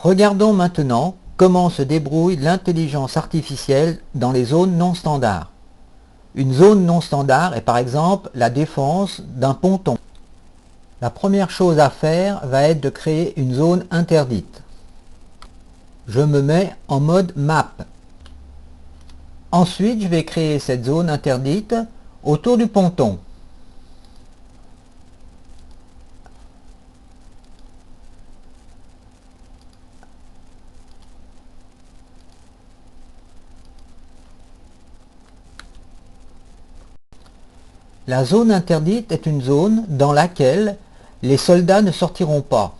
Regardons maintenant comment se débrouille l'intelligence artificielle dans les zones non standards. Une zone non standard est par exemple la défense d'un ponton. La première chose à faire va être de créer une zone interdite. Je me mets en mode map. Ensuite, je vais créer cette zone interdite autour du ponton. La zone interdite est une zone dans laquelle les soldats ne sortiront pas.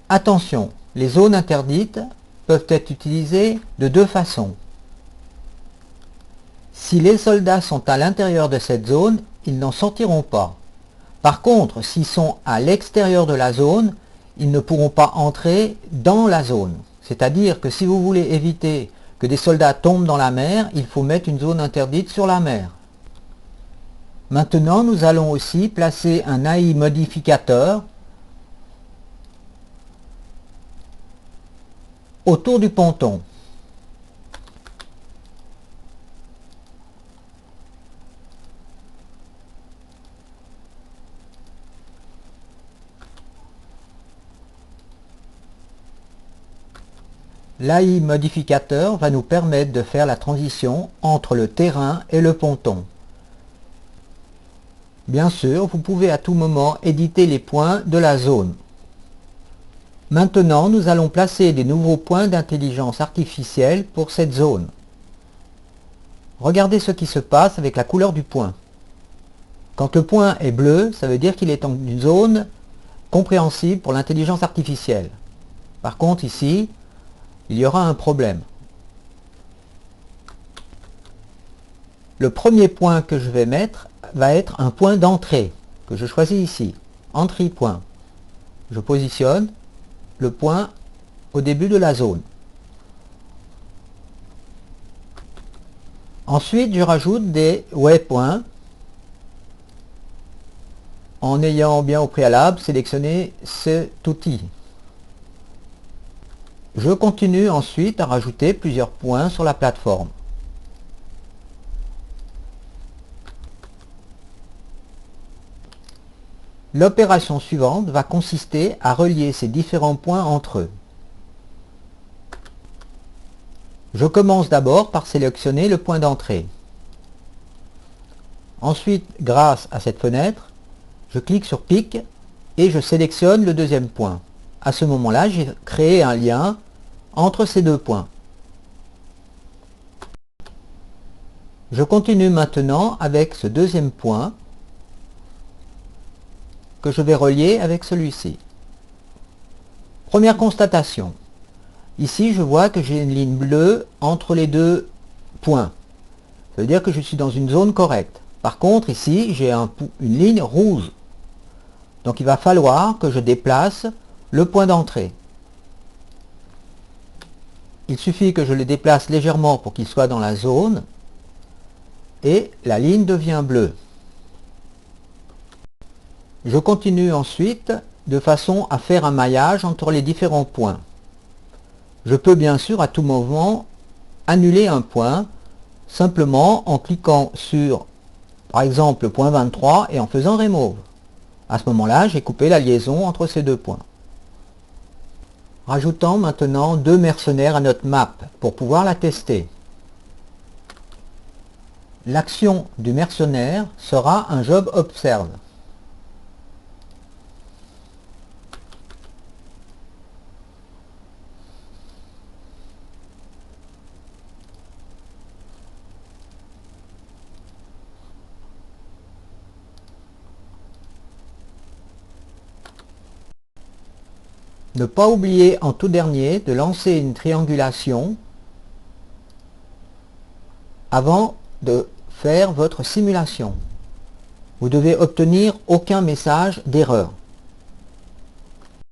Attention, les zones interdites peuvent être utilisées de deux façons. Si les soldats sont à l'intérieur de cette zone, ils n'en sortiront pas. Par contre, s'ils sont à l'extérieur de la zone, ils ne pourront pas entrer dans la zone. C'est-à-dire que si vous voulez éviter que des soldats tombent dans la mer, il faut mettre une zone interdite sur la mer. Maintenant, nous allons aussi placer un AI modificateur autour du ponton. L'AI modificateur va nous permettre de faire la transition entre le terrain et le ponton. Bien sûr, vous pouvez à tout moment éditer les points de la zone. Maintenant, nous allons placer des nouveaux points d'intelligence artificielle pour cette zone. Regardez ce qui se passe avec la couleur du point. Quand le point est bleu, ça veut dire qu'il est dans une zone compréhensible pour l'intelligence artificielle. Par contre, ici, il y aura un problème. Le premier point que je vais mettre va être un point d'entrée, que je choisis ici. Entry point. Je positionne le point au début de la zone. Ensuite, je rajoute des waypoints en ayant bien au préalable sélectionné cet outil. Je continue ensuite à rajouter plusieurs points sur la plateforme. L'opération suivante va consister à relier ces différents points entre eux. Je commence d'abord par sélectionner le point d'entrée. Ensuite, grâce à cette fenêtre, je clique sur Pick et je sélectionne le deuxième point. À ce moment-là, j'ai créé un lien entre ces deux points. Je continue maintenant avec ce deuxième point que je vais relier avec celui-ci. Première constatation. Ici, je vois que j'ai une ligne bleue entre les deux points. Ça veut dire que je suis dans une zone correcte. Par contre, ici, j'ai une ligne rouge. Donc, il va falloir que je déplace le point d'entrée. Il suffit que je le déplace légèrement pour qu'il soit dans la zone et la ligne devient bleue. Je continue ensuite de façon à faire un maillage entre les différents points. Je peux bien sûr à tout moment annuler un point simplement en cliquant sur par exemple le point 23 et en faisant Remove. À ce moment-là, j'ai coupé la liaison entre ces deux points. Rajoutons maintenant deux mercenaires à notre map pour pouvoir la tester. L'action du mercenaire sera un job observe. Ne pas oublier en tout dernier de lancer une triangulation avant de faire votre simulation. Vous devez obtenir aucun message d'erreur.